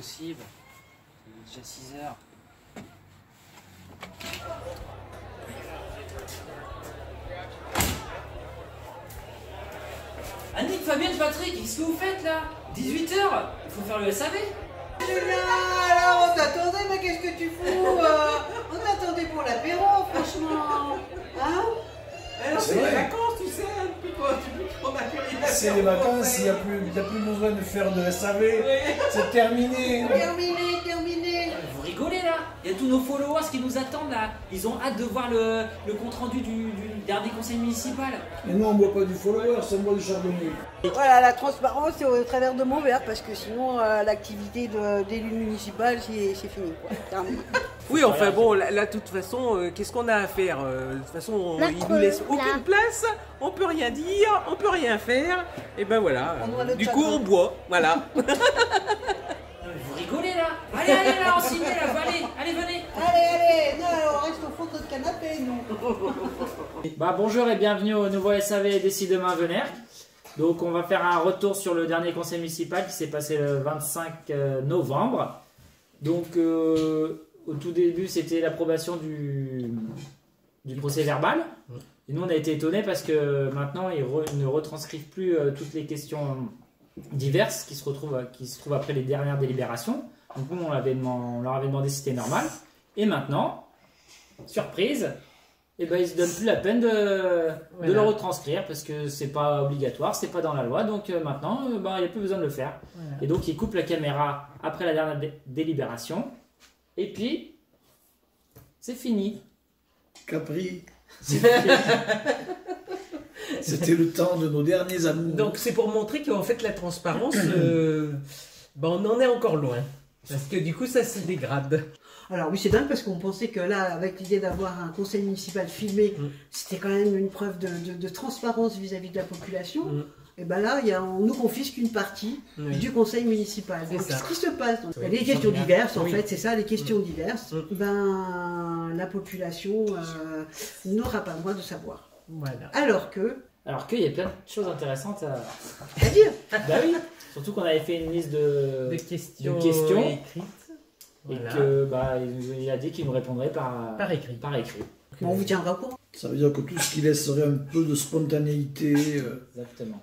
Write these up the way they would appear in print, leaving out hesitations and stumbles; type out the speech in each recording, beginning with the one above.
possible. Il est déjà 6 heures. Annick, Fabienne, Patrick, qu'est-ce que vous faites là? 18 heures. Il faut faire le SAV. Julien, alors on t'attendait, mais qu'est-ce que tu fous on t'attendait pour l'apéro, franchement. Hein? Alors c'est les vacances, tu sais, depuis qu'on a plus rien à faire. C'est les vacances, il n'y a plus besoin de faire de SAV, c'est terminé. Terminé. Vous rigolez là? Il y a tous nos followers qui nous attendent là. Ils ont hâte de voir le compte rendu du dernier conseil municipal. Et nous on ne boit pas du follower, on boit du chardonnay. Voilà, la transparence c'est au travers de mon verre, parce que sinon l'activité d'élu municipal c'est fini, quoi. Terminé. Oui, enfin bon, là, de toute façon, qu'est-ce qu'on a à faire? De toute façon, ils nous laissent aucune place, on peut rien dire, on peut rien faire, et ben voilà. Du coup, on boit, voilà. Vous rigolez là? Allez là, on signe là, allez, venez. Allez, non, on reste au fond de notre canapé, nous. Bonjour et bienvenue au nouveau SAV Décidemain Venergue. Donc on va faire un retour sur le dernier conseil municipal qui s'est passé le 25 novembre. Donc au tout début c'était l'approbation du procès verbal. Et nous on a été étonnés parce que maintenant ils ne retranscrivent plus toutes les questions diverses qui se trouvent après les dernières délibérations. Donc nous on leur avait demandé si c'était normal. Et maintenant, surprise, ils ne se donnent plus la peine de le retranscrire parce que c'est pas obligatoire, c'est pas dans la loi. Donc maintenant, il n'y a plus besoin de le faire. Voilà. Et donc ils coupent la caméra après la dernière délibération. Et puis, c'est fini. Capri. C'était le temps de nos derniers amours. Donc c'est pour montrer qu'en fait la transparence, on en est encore loin. Parce que du coup ça se dégrade. Alors oui, c'est dingue parce qu'on pensait que là, avec l'idée d'avoir un conseil municipal filmé, c'était quand même une preuve de transparence vis-à-vis de la population. Et ben là, on nous confisque une partie du conseil municipal. Donc, qu'est-ce qui se passe? Il y a des questions diverses, en fait, c'est ça, les questions diverses. La population n'aura pas le droit de savoir. Voilà. Alors qu'il y a plein de choses intéressantes à dire. Bah oui, surtout qu'on avait fait une liste de questions écrites. Et que il a dit qu'il nous répondrait par écrit. On vous tiendra au courant. Ça veut dire que tout ce qui laisserait un peu de spontanéité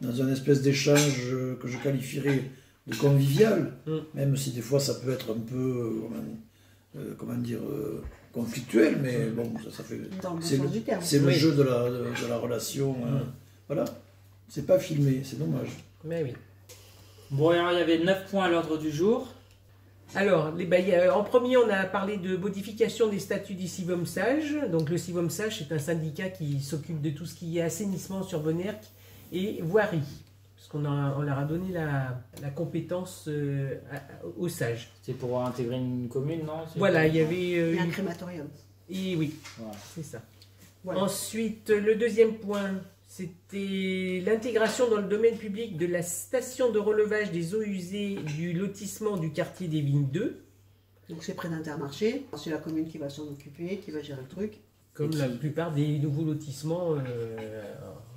dans un espèce d'échange que je qualifierais de convivial, même si des fois ça peut être un peu conflictuel, mais bon, ça fait. C'est le jeu de la relation. Voilà. C'est pas filmé, c'est dommage. Mais oui. Bon, alors il y avait 9 points à l'ordre du jour. Alors, en premier, on a parlé de modification des statuts du CIVOM-SAGE. Donc, le CIVOM-SAGE, c'est un syndicat qui s'occupe de tout ce qui est assainissement sur Venergue et voirie. Parce qu'on leur a donné la compétence au SAGE. C'est pour intégrer une commune, non? Voilà, il y avait... un crématorium. Et oui, voilà. C'est ça. Voilà. Ensuite, le deuxième point, c'était l'intégration dans le domaine public de la station de relevage des eaux usées du lotissement du quartier des Vignes 2. Donc c'est près d'Intermarché, c'est la commune qui va s'en occuper, qui va gérer le truc. Comme la plupart des nouveaux lotissements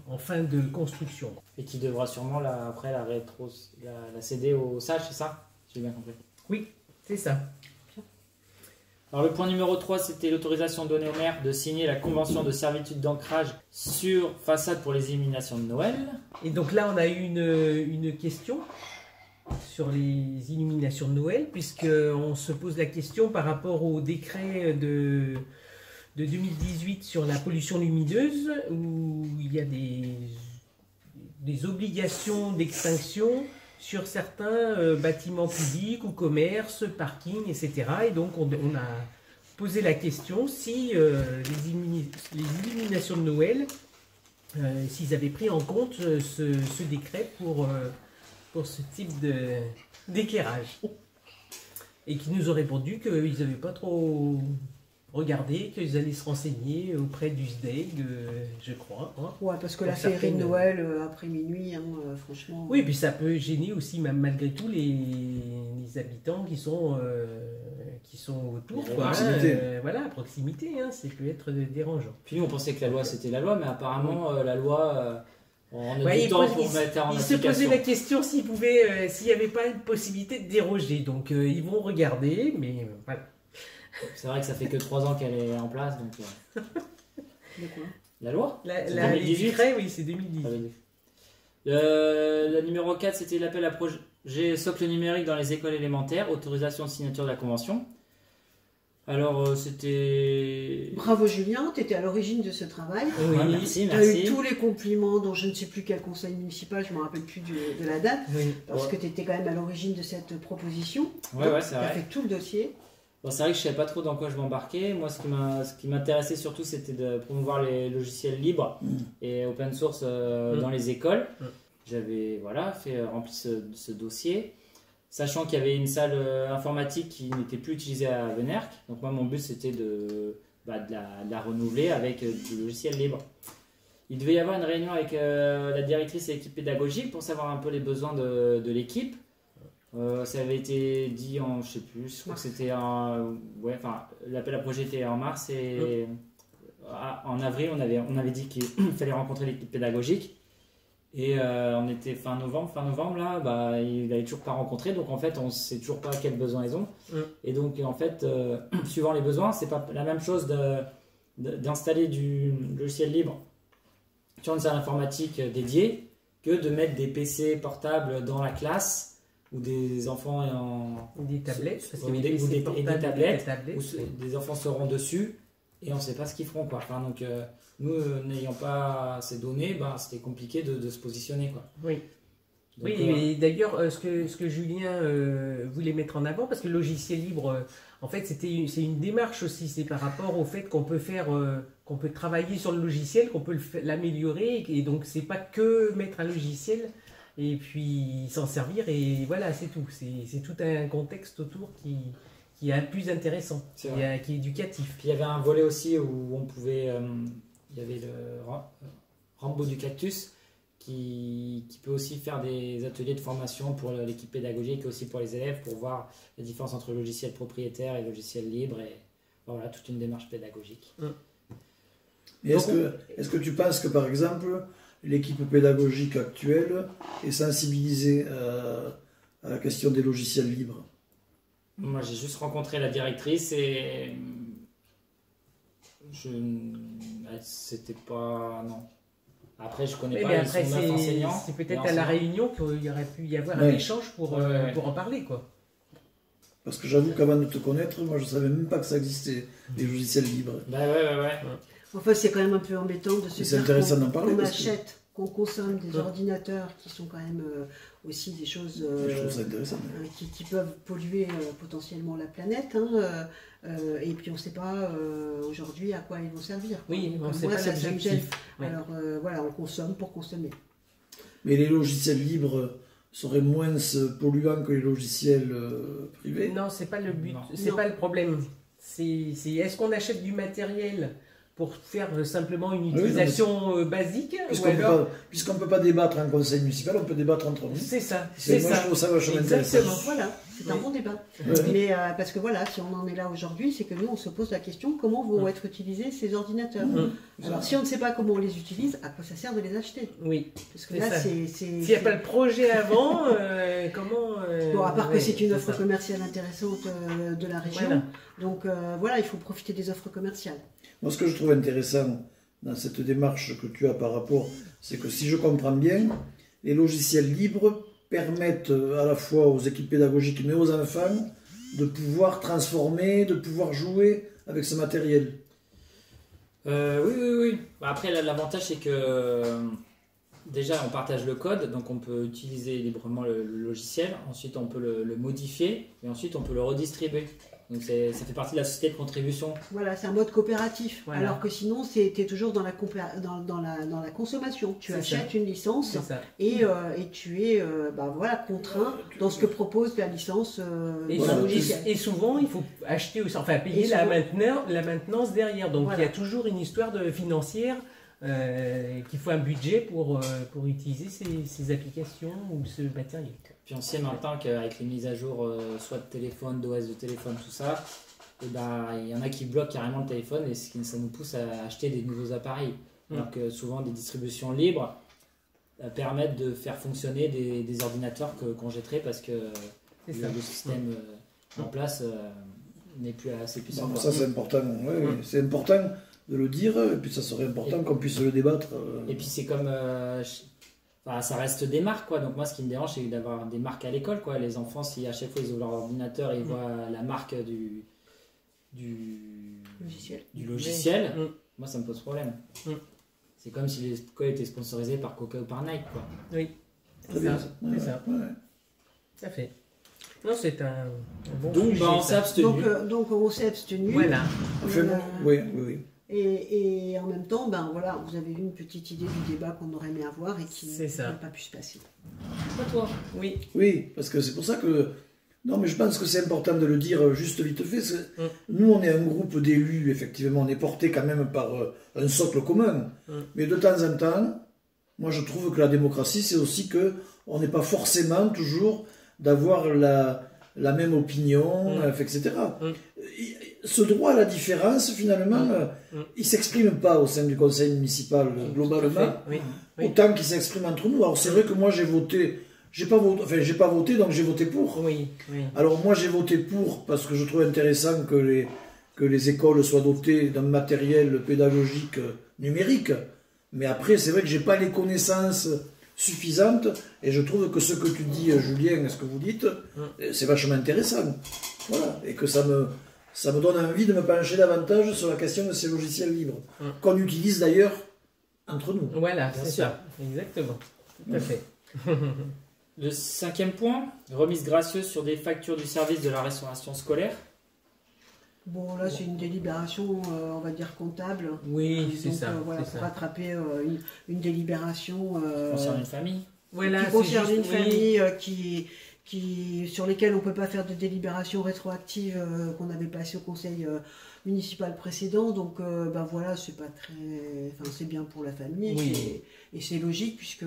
en fin de construction. Et qui devra sûrement après la céder au SAGE, c'est ça? J'ai bien compris. Oui, c'est ça. Alors le point numéro 3, c'était l'autorisation donnée au maire de signer la convention de servitude d'ancrage sur façade pour les illuminations de Noël. Et donc là, on a eu une question sur les illuminations de Noël, puisqu'on se pose la question par rapport au décret de 2018 sur la pollution lumineuse, où il y a des obligations d'extinction sur certains bâtiments publics ou commerces, parkings, etc. Et donc on a posé la question si les illuminations de Noël, s'ils avaient pris en compte ce décret pour ce type d'éclairage. Et qui nous ont répondu qu'ils n'avaient pas trop regardé, qu'ils allaient se renseigner auprès du SDEG, je crois. Hein, ouais, parce que la féerie de Noël après minuit, franchement... Oui, puis ça peut gêner aussi, même malgré tout, les habitants qui sont autour. Quoi, voilà, à proximité, ça peut être dérangeant. Puis nous, on pensait que la loi, c'était la loi, mais apparemment, la loi On a du temps pour mettre en application. Il se posait la question s'il n'y avait pas une possibilité de déroger. Donc ils vont regarder, mais voilà. C'est vrai que ça fait que 3 ans qu'elle est en place. Donc, De quoi? la loi La 2018 oui, c'est 2010. La numéro 4, c'était l'appel à projet socle numérique dans les écoles élémentaires, autorisation de signature de la convention. Alors, c'était... Bravo Julien, tu étais à l'origine de ce travail. Oui, merci, Tu as eu tous les compliments dont je ne sais plus quel conseil municipal, je ne me rappelle plus de la date, parce que tu étais quand même à l'origine de cette proposition. Ouais, c'est vrai. Tu as fait tout le dossier. Bon, c'est vrai que je ne savais pas trop dans quoi je m'embarquais. Moi, ce qui m'intéressait surtout, c'était de promouvoir les logiciels libres et open source dans les écoles. J'avais rempli ce dossier. Sachant qu'il y avait une salle informatique qui n'était plus utilisée à Venerc. Donc moi, mon but, c'était de la renouveler avec du logiciel libre. Il devait y avoir une réunion avec la directrice et l'équipe pédagogique pour savoir un peu les besoins de l'équipe. Ça avait été dit en, je sais plus, je crois que c'était l'appel à projet était en mars et en avril, on avait dit qu'il fallait rencontrer l'équipe pédagogique. Et on était fin novembre là, il n'avait toujours pas rencontré, donc en fait on ne sait toujours pas quels besoins ils ont. Et donc en fait, suivant les besoins, c'est pas la même chose d'installer du logiciel libre sur une salle informatique dédiée que de mettre des PC portables dans la classe ou des enfants des tablettes, ou des tablettes où des enfants seront dessus et on ne sait pas ce qu'ils feront quoi. Enfin, donc nous, n'ayant pas ces données, c'était compliqué de se positionner. Quoi. Oui. Donc, et d'ailleurs, ce que Julien voulait mettre en avant, parce que le logiciel libre, en fait, c'est une démarche aussi. C'est par rapport au fait qu'on peut qu'on peut travailler sur le logiciel, qu'on peut l'améliorer. Et donc, c'est pas que mettre un logiciel et puis s'en servir. Et voilà, c'est tout. C'est tout un contexte autour qui est plus intéressant, qui est éducatif. Puis il y avait un volet aussi où on pouvait... il y avait le Rambo du Cactus qui peut aussi faire des ateliers de formation pour l'équipe pédagogique et aussi pour les élèves pour voir la différence entre le logiciel propriétaire et le logiciel libre et voilà, toute une démarche pédagogique. Et est-ce que tu penses que par exemple l'équipe pédagogique actuelle est sensibilisée à la question des logiciels libres? Moi j'ai juste rencontré la directrice et c'était pas... non. Après, je connais pas, après, ils sont 9 enseignants. C'est peut-être à la réunion qu'il y aurait pu y avoir un échange pour en parler, quoi. Parce que j'avoue qu'avant de te connaître, moi je savais même pas que ça existait, les logiciels libres. Ouais. Enfin, c'est quand même un peu embêtant de se dire qu'on achète, qu'on consomme des ordinateurs qui sont quand même aussi des choses qui peuvent polluer potentiellement la planète. Et puis on ne sait pas aujourd'hui à quoi ils vont servir. Oui, on ne sait pas l'objectif. Alors voilà, on consomme pour consommer. Mais les logiciels libres seraient moins polluants que les logiciels privés? Non, c'est pas le but, c'est pas le problème. Est-ce qu'on achète du matériel pour faire simplement une utilisation basique puisqu'on ne peut pas débattre en conseil municipal, on peut débattre entre nous. C'est ça. Je trouve ça vachement intéressant. Voilà, c'est un bon débat. Mais parce que voilà, si on en est là aujourd'hui, c'est que nous, on se pose la question, comment vont être utilisés ces ordinateurs? Alors, si on ne sait pas comment on les utilise, à quoi ça sert de les acheter? Oui. Parce que là, s'il n'y a pas le projet avant, comment... Bon, à part que c'est une offre commerciale intéressante de la région. Voilà. Donc voilà, il faut profiter des offres commerciales. Moi, ce que je trouve intéressant dans cette démarche que tu as par rapport, c'est que si je comprends bien, les logiciels libres permettent à la fois aux équipes pédagogiques mais aux enfants de pouvoir transformer, de pouvoir jouer avec ce matériel. Oui. Après, l'avantage, c'est que déjà, on partage le code, donc on peut utiliser librement le logiciel. Ensuite, on peut le modifier et ensuite, on peut le redistribuer. Donc ça fait partie de la société de contribution. Voilà, c'est un mode coopératif. Voilà. Alors que sinon, tu es toujours dans la consommation. Tu achètes une licence et tu es contraint dans ce que propose la licence. Et souvent, il faut acheter, payer la maintenance derrière. Donc il y a toujours une histoire financière. Qu'il faut un budget pour utiliser ces applications ou ce matériel. Puis on sait maintenant qu'avec les mises à jour soit de téléphone, d'OS de téléphone, tout ça, il y en a qui bloquent carrément le téléphone et ça nous pousse à acheter des nouveaux appareils. Alors que souvent des distributions libres, permettre de faire fonctionner des ordinateurs qu'on jetterait parce que le système en place n'est plus assez puissant. Ça c'est important, c'est important de le dire, et puis ça serait important qu'on puisse le débattre. Et puis c'est comme... ça reste des marques, quoi. Donc moi, ce qui me dérange, c'est d'avoir des marques à l'école, quoi. Les enfants, si à chaque fois ils ouvrent leur ordinateur, ils voient la marque du logiciel, moi ça me pose problème. C'est comme si l'école était sponsorisée par Coca ou par Nike, quoi. Oui, c'est ça. C'est ça. Ça fait. Non, c'est un bon sujet. Donc, on s'est abstenu. Donc, on s'est abstenu. Voilà. Oui. Et en même temps, voilà, vous avez eu une petite idée du débat qu'on aurait aimé avoir et qui n'a pas pu se passer. Pas toi. Oui, parce que c'est pour ça que... Non, mais je pense que c'est important de le dire juste vite fait. Nous, on est un groupe d'élus, effectivement, on est porté quand même par un socle commun. Mais de temps en temps, moi je trouve que la démocratie, c'est aussi que on n'est pas forcément toujours d'avoir la même opinion, etc. Ce droit à la différence, finalement, il ne s'exprime pas au sein du conseil municipal, globalement, autant qu'il s'exprime entre nous. Alors c'est vrai que moi j'ai voté... J'ai pas voté, donc j'ai voté pour. Alors moi j'ai voté pour parce que je trouve intéressant que les écoles soient dotées d'un matériel pédagogique numérique. Mais après, c'est vrai que j'ai pas les connaissances suffisantes et je trouve que ce que tu dis, Julien, ce que vous dites, c'est vachement intéressant. Voilà. Et que ça me donne envie de me pencher davantage sur la question de ces logiciels libres. Qu'on utilise d'ailleurs entre nous. Voilà, c'est ça. Exactement. Tout à fait. Le 5e point, remise gracieuse sur des factures du service de la restauration scolaire. Bon, là, c'est une délibération, on va dire, comptable. Oui, c'est ça. Voilà, pour rattraper une délibération... concernant une famille. Voilà, qui concerne une famille sur lesquelles on ne peut pas faire de délibération rétroactive qu'on avait passée au conseil municipal précédent. Donc, voilà, c'est pas très... Enfin, c'est bien pour la famille. Et c'est logique, puisque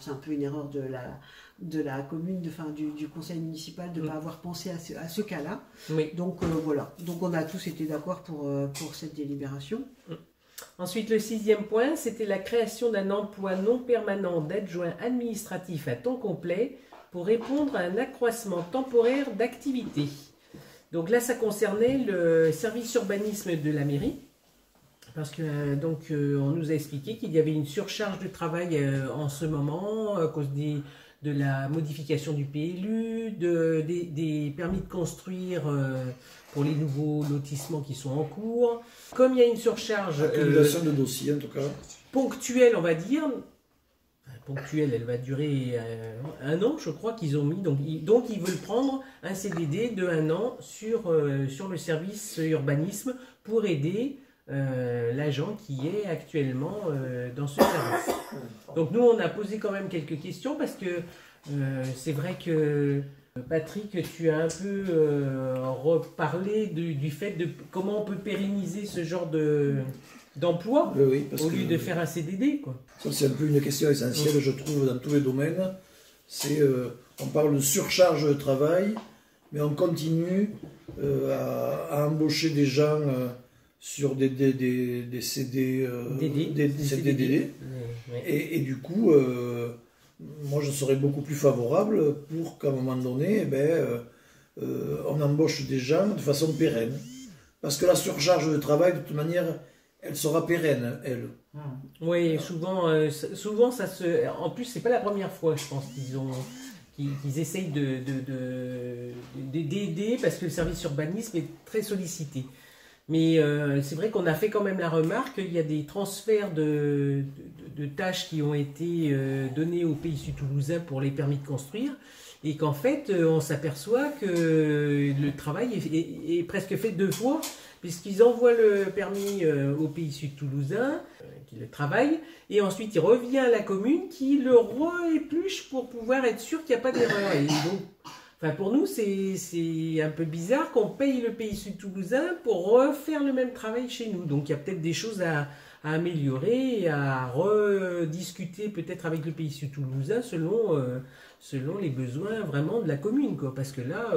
c'est un peu une erreur de la commune, du conseil municipal de ne pas avoir pensé à ce cas-là. Donc voilà, donc on a tous été d'accord pour cette délibération. Ensuite, le 6e point, c'était la création d'un emploi non permanent d'adjoint administratif à temps complet pour répondre à un accroissement temporaire d'activité. Donc là, ça concernait le service urbanisme de la mairie. Parce que on nous a expliqué qu'il y avait une surcharge de travail en ce moment à cause de la modification du PLU, des permis de construire pour les nouveaux lotissements qui sont en cours. Comme il y a une surcharge accumulation de dossiers en tout cas ponctuelle, on va dire. Ponctuelle, elle va durer 1 an, je crois qu'ils ont mis. Donc ils veulent prendre un CDD de 1 an sur le service urbanisme pour aider l'agent qui est actuellement dans ce service. Donc nous, on a posé quand même quelques questions parce que c'est vrai que Patrick, tu as un peu reparlé du fait de comment on peut pérenniser ce genre d'emploi au lieu de faire un CDD, quoi. Ça, c'est un peu une question essentielle, je trouve, dans tous les domaines. On parle de surcharge de travail, mais on continue à embaucher des gens sur des CDD. Et du coup, moi je serais beaucoup plus favorable pour qu'à un moment donné, on embauche des gens de façon pérenne. Parce que la surcharge de travail, de toute manière, elle sera pérenne, elle. Oui, souvent ça se... En plus, c'est pas la première fois, je pense, qu'ils essayent d'aider parce que le service urbanisme est très sollicité. Mais c'est vrai qu'on a fait quand même la remarque qu'il y a des transferts de tâches qui ont été donnés au Pays Sud Toulousain pour les permis de construire et qu'en fait on s'aperçoit que le travail est presque fait 2 fois puisqu'ils envoient le permis au Pays Sud Toulousain qui le travaille et ensuite il revient à la commune qui le réépluche pour pouvoir être sûr qu'il n'y a pas d'erreur. Et donc, pour nous, c'est un peu bizarre qu'on paye le Pays Sud Toulousain pour refaire le même travail chez nous. Donc il y a peut-être des choses à améliorer et à rediscuter peut-être avec le Pays Sud Toulousain selon les besoins vraiment de la commune, quoi. Parce que là...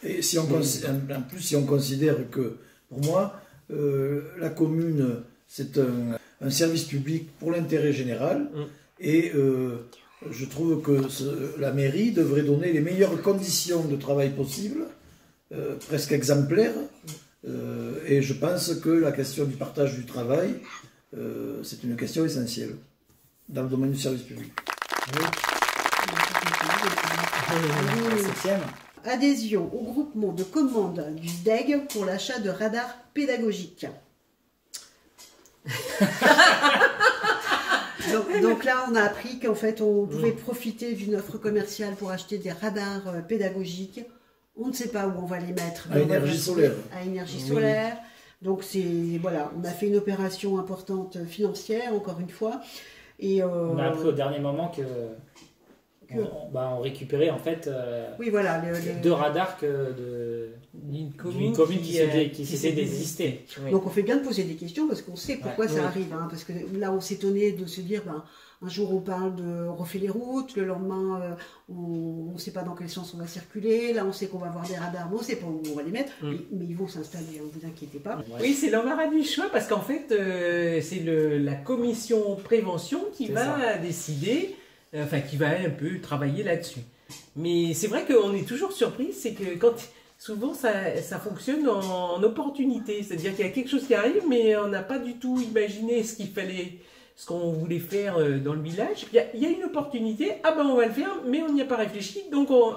Et en plus, si on considère que, pour moi, la commune, c'est un service public pour l'intérêt général, Et je trouve que la mairie devrait donner les meilleures conditions de travail possibles, presque exemplaires. Et je pense que la question du partage du travail, c'est une question essentielle dans le domaine du service public. Oui. Adhésion au groupement de commande du SDEG pour l'achat de radars pédagogiques. Donc là, on a appris qu'en fait, on pouvait profiter d'une offre commerciale pour acheter des radars pédagogiques. On ne sait pas où on va les mettre. À énergie solaire. À énergie solaire. Donc voilà, on a fait une opération importante financière, encore une fois. Et on a appris au dernier moment que on récupérait en fait oui, voilà, deux radars d'une commune qui s'était désistée. Oui. Donc on fait bien de poser des questions parce qu'on sait pourquoi ça arrive. Hein, parce que là on s'étonnait de se dire un jour on parle on refait les routes, le lendemain on ne sait pas dans quel sens on va circuler, là on sait qu'on va avoir des radars, mais on ne sait pas où on va les mettre, mais ils vont s'installer, ne vous inquiétez pas. Oui, c'est l'embarras du choix parce qu'en fait c'est la commission prévention qui va décider. Enfin, qui va un peu travailler là-dessus. Mais c'est vrai qu'on est toujours surpris, c'est que souvent ça fonctionne en opportunité. C'est-à-dire qu'il y a quelque chose qui arrive, mais on n'a pas du tout imaginé ce qu'on voulait faire dans le village. Il y a une opportunité, on va le faire, mais on n'y a pas réfléchi. Donc on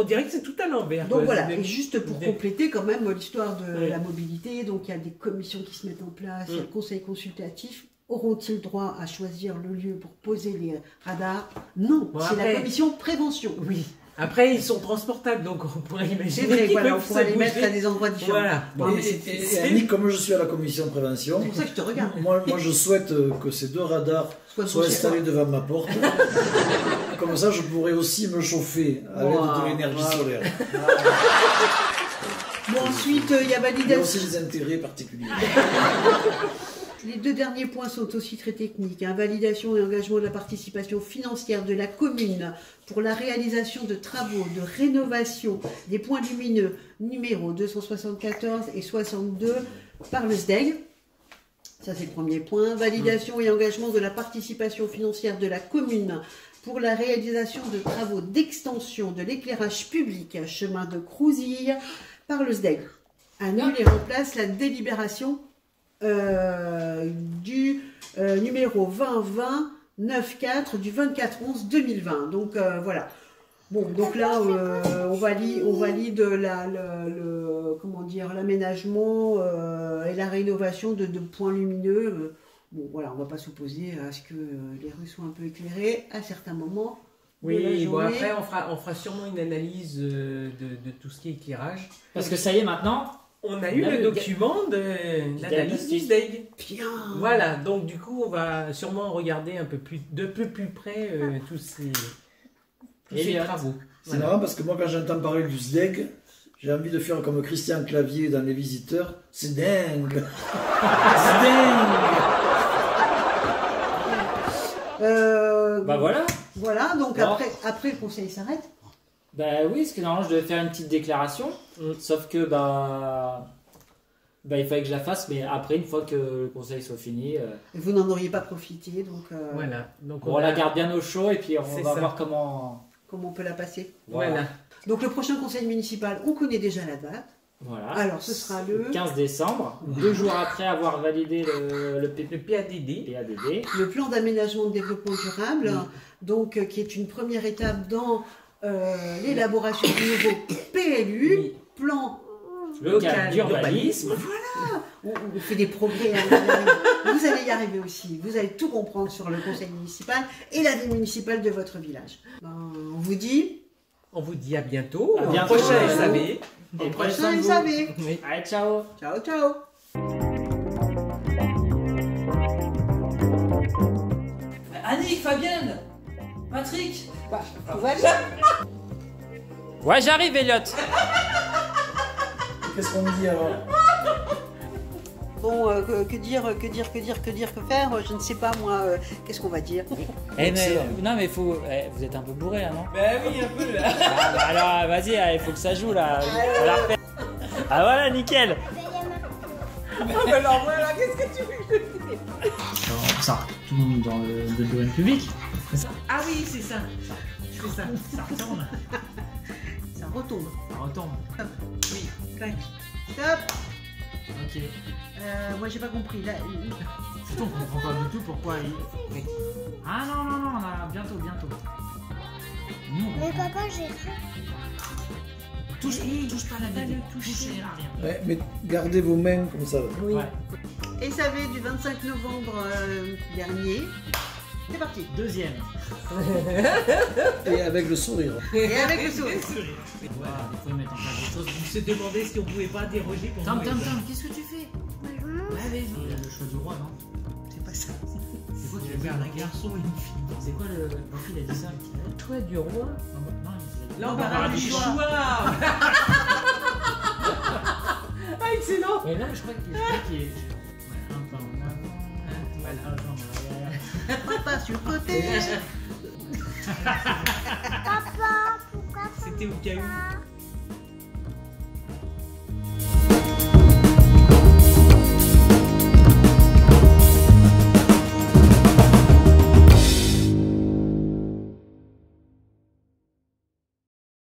dirait que c'est tout à l'envers. Donc voilà, et juste pour compléter quand même l'histoire de la mobilité, donc il y a des commissions qui se mettent en place, il y a le conseil consultatif. Auront-ils droit à choisir le lieu pour poser les radars? Non, c'est la commission prévention. Oui. Après, ils sont transportables, donc on pourrait imaginer. C'est vrai, voilà, on pourrait les mettre à des endroits différents. Voilà. Et Annick, comme je suis à la commission prévention, c'est pour ça que je te regarde. Moi je souhaite que ces deux radars soient installés devant ma porte. Comme ça, je pourrais aussi me chauffer à l'aide de l'énergie solaire. Bon, ensuite, il y a validation. Il y a aussi des intérêts particuliers. Les deux derniers points sont aussi très techniques. Validation et engagement de la participation financière de la commune pour la réalisation de travaux de rénovation des points lumineux numéros 274 et 62 par le SDEG. Ça, c'est le premier point. Validation et engagement de la participation financière de la commune pour la réalisation de travaux d'extension de l'éclairage public chemin de Crouzille par le SDEG. Annule et remplace la délibération du numéro 2020-94 du 24/11/2020. Donc voilà. Bon, donc là, on valide l'aménagement et la rénovation de points lumineux. Bon, voilà, on ne va pas s'opposer à ce que les rues soient un peu éclairées à certains moments. Oui, bon, après, on fera sûrement une analyse de tout ce qui est éclairage. Parce que ça y est, maintenant... On a eu le document de l'analyse du SDEG. Bien. Voilà, donc du coup, on va sûrement regarder de plus près tous ces travaux. C'est marrant parce que moi, quand j'entends parler du SDEG, j'ai envie de faire comme Christian Clavier dans Les Visiteurs. C'est dingue. C'est dingue. Voilà. Voilà, donc après le conseil s'arrête. Oui, parce que normalement je devais faire une petite déclaration, sauf que il fallait que je la fasse, mais après, une fois que le conseil soit fini... Vous n'en auriez pas profité, donc... Voilà. Donc on la garde bien au chaud et puis on va voir comment on peut la passer. Voilà. Donc le prochain conseil municipal, on connaît déjà la date. Voilà. Alors ce sera le 15 décembre, 2 jours après avoir validé le PADD. Le plan d'aménagement de développement durable, donc qui est une première étape dans l'élaboration du nouveau PLU, plan local d'urbanisme. Voilà, on fait des progrès. Vous allez y arriver aussi. Vous allez tout comprendre sur le conseil municipal et la vie municipale de votre village. On vous dit à bientôt. À bientôt. Prochain SAV. Au prochain SAV. Oui. Allez, ciao. Ciao, ciao. Annick, Fabienne, Patrick. Ouais, j'arrive, Elliot. Qu'est-ce qu'on dit alors? Bon, que faire? Je ne sais pas, moi. Qu'est-ce qu'on va dire? Non, mais faut. Vous êtes un peu bourré, là, non? Oui, un peu là. Alors, vas-y, il faut que ça joue, là. Ah, voilà, nickel. Oh, bah alors voilà, qu'est-ce que tu veux que je dise? Alors, ça, tout le monde dans le domaine public. Ah oui, c'est ça. C'est ça. Ça retourne. Ça retombe. Ça retombe. Oui, tac. Stop. Ok. Moi j'ai pas compris. Là, C'est tout, on comprend pas du tout pourquoi il. Oui. Ah non, non, non, on a bientôt. Nous, on Mais comprend. papa, j'ai cru. Touche pas la BD. Touche rien. Ouais, mais gardez vos mains comme ça. Oui. Ouais. SAV du 25 novembre dernier. C'est parti. Deuxième. Et avec le sourire. Et avec le sourire. Voilà, il faut mettre en place des choses. On se demandait si on pouvait pas déroger pour Tom, Noël. qu'est-ce que tu fais? Maman, Vas-y. Il y a le choix du roi, non? C'est pas ça. C'est quoi Je qui vais faire un garçon et une fille. C'est quoi le. Pourquoi il a dit ça? Toi du roi. Non, il a dit. L'embarras du choix. Ah, excellent. Mais là, je crois qu'il est. Ouais, un peu en avant. Voilà, un peu en arrière. Papa sur le côté. papa, pourquoi C'était au cas où. ça?